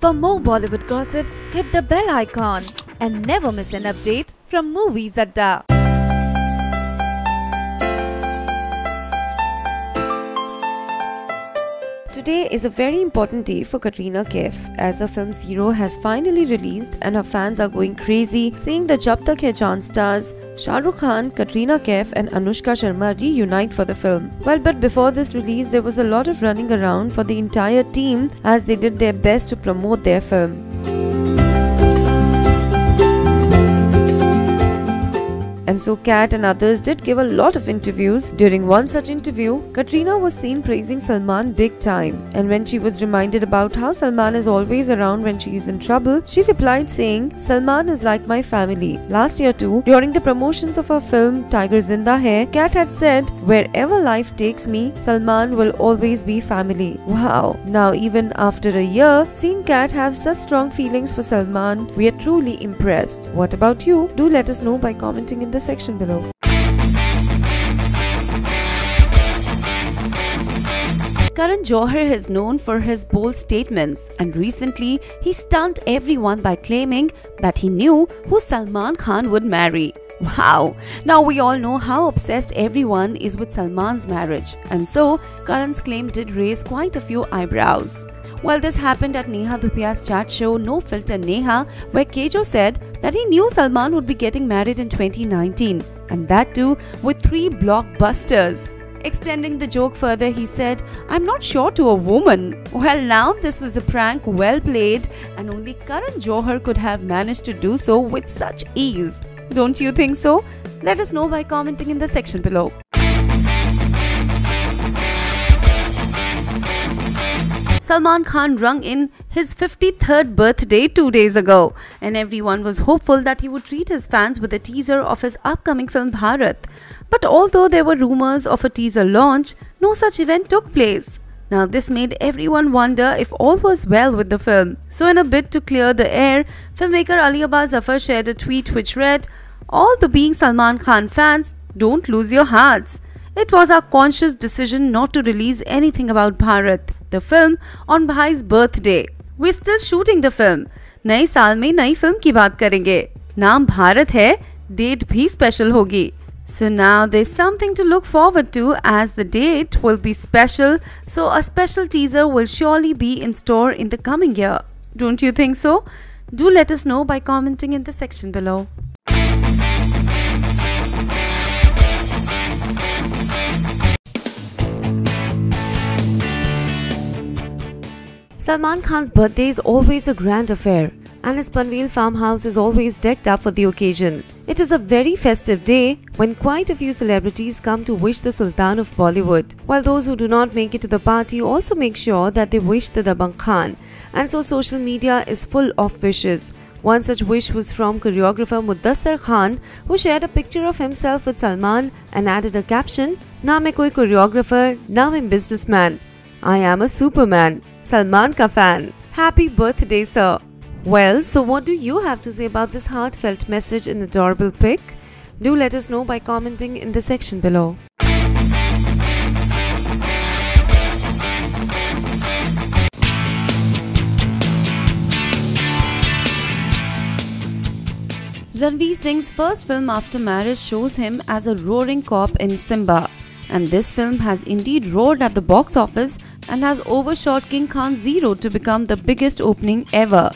For more Bollywood gossips, hit the bell icon and never miss an update from Movies Adda. Today is a very important day for Katrina Kaif as her film Zero has finally released and her fans are going crazy seeing the Jab Tak Hai Jaan stars Shah Rukh Khan, Katrina Kaif and Anushka Sharma reunite for the film. But before this release there was a lot of running around for the entire team as they did their best to promote their film. And so Kat and others did give a lot of interviews. During one such interview, Katrina was seen praising Salman big time. And when she was reminded about how Salman is always around when she is in trouble, she replied saying, "Salman is like my family." Last year too, during the promotions of her film Tiger Zinda Hai, Kat had said, "Wherever life takes me, Salman will always be family." Wow! Now even after a year, seeing Kat have such strong feelings for Salman, we are truly impressed. What about you? Do let us know by commenting in the section below. Karan Johar is known for his bold statements and recently he stunned everyone by claiming that he knew who Salman Khan would marry. Wow! Now we all know how obsessed everyone is with Salman's marriage, and so Karan's claim did raise quite a few eyebrows. Well, this happened at Neha Dhupiya's chat show No Filter Neha, where Kejo said that he knew Salman would be getting married in 2019, and that too with 3 blockbusters. Extending the joke further, he said, "I'm not sure to a woman." Well, now this was a prank well played, and only Karan Johar could have managed to do so with such ease. Don't you think so? Let us know by commenting in the section below. Salman Khan rung in his 53rd birthday 2 days ago, and everyone was hopeful that he would treat his fans with a teaser of his upcoming film Bharat. But although there were rumors of a teaser launch, no such event took place. Now this made everyone wonder if all was well with the film. So in a bid to clear the air, filmmaker Ali Abbas Zafar shared a tweet which read, "All the being Salman Khan fans, don't lose your hearts. It was our conscious decision not to release anything about Bharat, the film, on Bhai's birthday. We're still shooting the film. नए साल में नई film की बात करेंगे. नाम भारत है, date भी स्पेशल होगी. So now there's something to look forward to as the date will be special, so a special teaser will surely be in store in the coming year. Don't you think so? Do let us know by commenting in the section below. Salman Khan's birthday is always a grand affair, and his Panvel farmhouse is always decked up for the occasion. It is a very festive day when quite a few celebrities come to wish the Sultan of Bollywood, while those who do not make it to the party also make sure that they wish the Dabangg Khan, and so social media is full of wishes. One such wish was from choreographer Mudassar Khan, who shared a picture of himself with Salman and added a caption, "Na main koi choreographer, na main businessman. I am a superman. Salman ka fan. Happy birthday, sir." Well, so what do you have to say about this heartfelt message and adorable pic? Do let us know by commenting in the section below. Ranveer Singh's first film after marriage shows him as a roaring cop in Simba. And this film has indeed roared at the box office and has overshot King Khan Zero to become the biggest opening ever.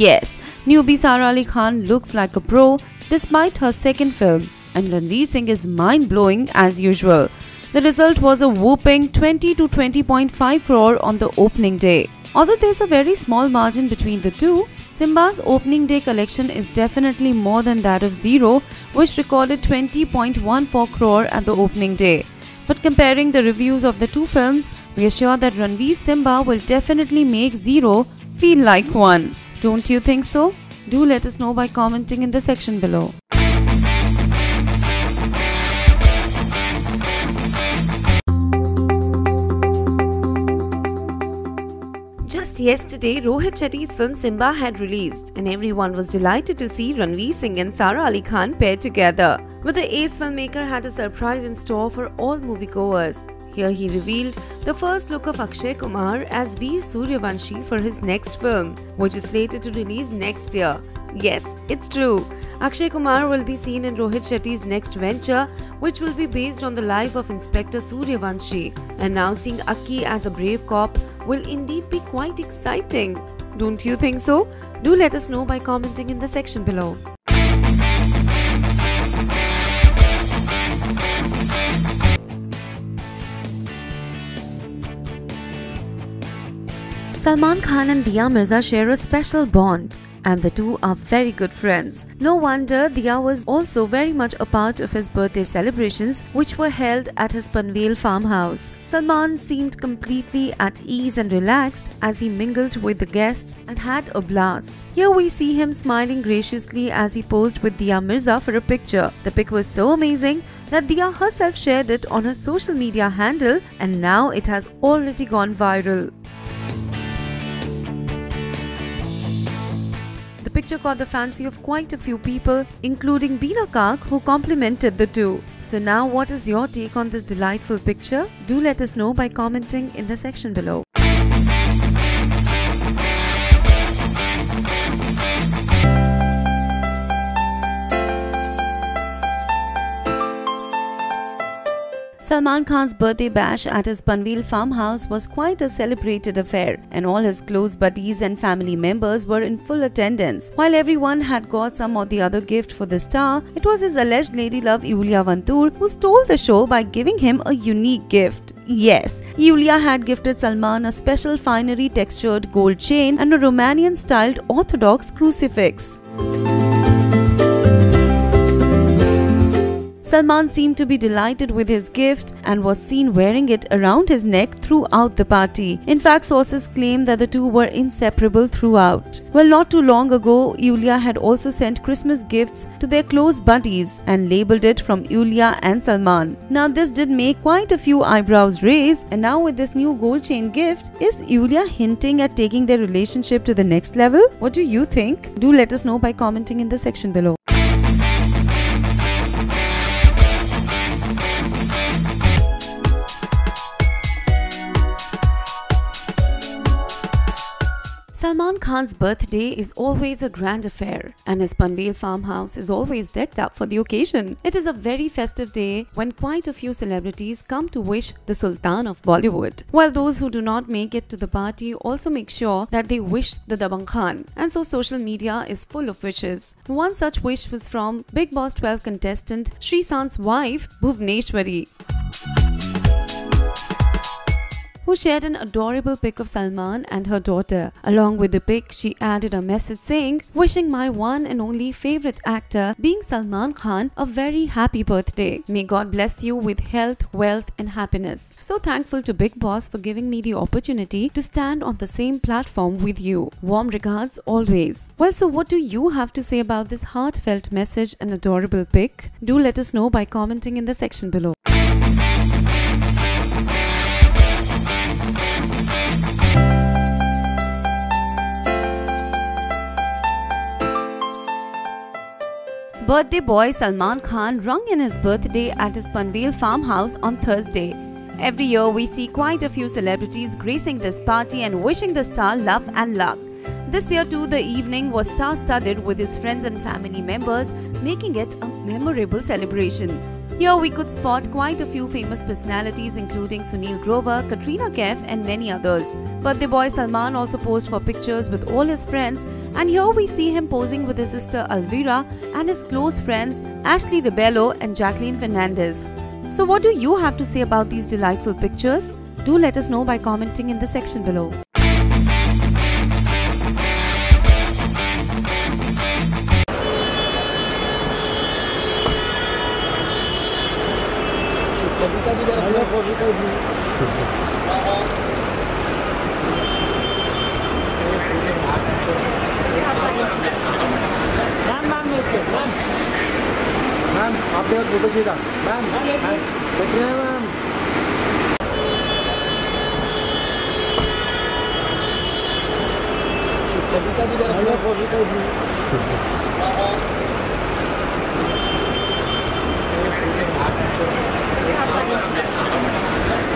Yes, newbie Sara Ali Khan looks like a pro despite her second film, and Ranveer Singh is mind-blowing as usual. The result was a whopping 20 to 20.5 crore on the opening day. Although there's a very small margin between the two, Simba's opening day collection is definitely more than that of Zero, which recorded 20.14 crore at the opening day. But comparing the reviews of the two films, we are sure that Ranveer's Simba will definitely make Zero feel like one. Don't you think so? Do let us know by commenting in the section below. Just yesterday, Rohit Shetty's film Simba had released, and everyone was delighted to see Ranveer Singh and Sara Ali Khan paired together. But the ace filmmaker had a surprise in store for all moviegoers. Here he revealed the first look of Akshay Kumar as Veer Suryavanshi for his next film, which is slated to release next year. Yes, it's true. Akshay Kumar will be seen in Rohit Shetty's next venture, which will be based on the life of Inspector Suryavanshi. And now seeing Akki as a brave cop will indeed be quite exciting. Don't you think so? Do let us know by commenting in the section below. Salman Khan and Diya Mirza share a special bond, and the two are very good friends. No wonder Diya was also very much a part of his birthday celebrations, which were held at his Panvel farmhouse. Salman seemed completely at ease and relaxed as he mingled with the guests and had a blast. Here we see him smiling graciously as he posed with Diya Mirza for a picture. The pic was so amazing that Diya herself shared it on her social media handle, and now it has already gone viral. The picture caught the fancy of quite a few people, including Beena Kaak, who complimented the two. So now what is your take on this delightful picture? Do let us know by commenting in the section below. Salman Khan's birthday bash at his Panvel farmhouse was quite a celebrated affair, and all his close buddies and family members were in full attendance. While everyone had got some or the other gift for the star, it was his alleged lady love Yulia Vantur who stole the show by giving him a unique gift. Yes, Yulia had gifted Salman a special finery textured gold chain and a Romanian-styled Orthodox crucifix. Salman seemed to be delighted with his gift and was seen wearing it around his neck throughout the party. In fact, sources claim that the two were inseparable throughout. Well, not too long ago, Yulia had also sent Christmas gifts to their close buddies and labelled it from Yulia and Salman. Now this did make quite a few eyebrows raise, and now with this new gold chain gift, is Yulia hinting at taking their relationship to the next level? What do you think? Do let us know by commenting in the section below. Salman Khan's birthday is always a grand affair, and his Panvel farmhouse is always decked up for the occasion. It is a very festive day when quite a few celebrities come to wish the Sultan of Bollywood, while those who do not make it to the party also make sure that they wish the Dabangg Khan. And so social media is full of wishes. One such wish was from Bigg Boss 12 contestant Srisanth's wife Bhuvneshwari, who shared an adorable pic of Salman and her daughter. Along with the pic, she added a message saying, "Wishing my one and only favorite actor, being Salman Khan, a very happy birthday. May God bless you with health, wealth and happiness. So thankful to Bigg Boss for giving me the opportunity to stand on the same platform with you. Warm regards always." Well, so what do you have to say about this heartfelt message and adorable pic? Do let us know by commenting in the section below. Birthday boy Salman Khan rung in his birthday at his Panvel farmhouse on Thursday. Every year we see quite a few celebrities gracing this party and wishing the star love and luck. This year too, the evening was star-studded with his friends and family members, making it a memorable celebration. Here we could spot quite a few famous personalities including Sunil Grover, Katrina Kaif and many others. Birthday boy Salman also posed for pictures with all his friends, and here we see him posing with his sister Alvira and his close friends Ashley Rebello and Jacqueline Fernandez. So what do you have to say about these delightful pictures? Do let us know by commenting in the section below. Ma'am आप देखो photo खींचा ma'am देख रहे हैं ma'am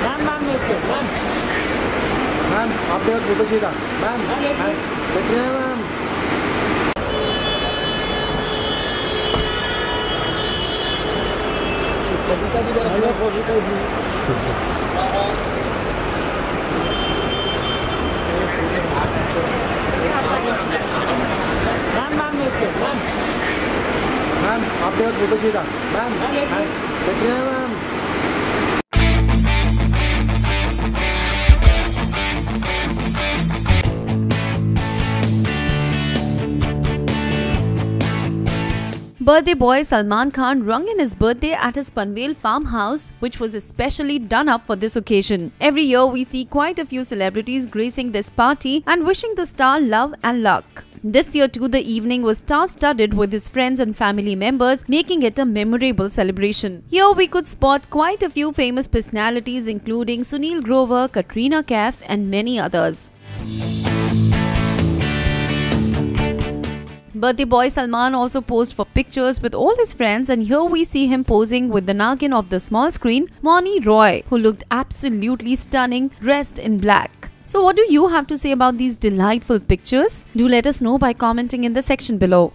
ma'am ma'am आपके photo चाहिए था ma'am बैठिए मैम मैम आपके फोटो चाहिए था मैम बैठिए ma'am Birthday boy Salman Khan rung in his birthday at his Panvel farmhouse, which was especially done up for this occasion. Every year we see quite a few celebrities gracing this party and wishing the star love and luck. This year too, the evening was star-studded with his friends and family members, making it a memorable celebration. Here we could spot quite a few famous personalities including Sunil Grover, Katrina Kaif and many others. Birthday boy Salman also posed for pictures with all his friends, and here we see him posing with the Nagin of the small screen, Moni Roy, who looked absolutely stunning dressed in black. So what do you have to say about these delightful pictures? Do let us know by commenting in the section below.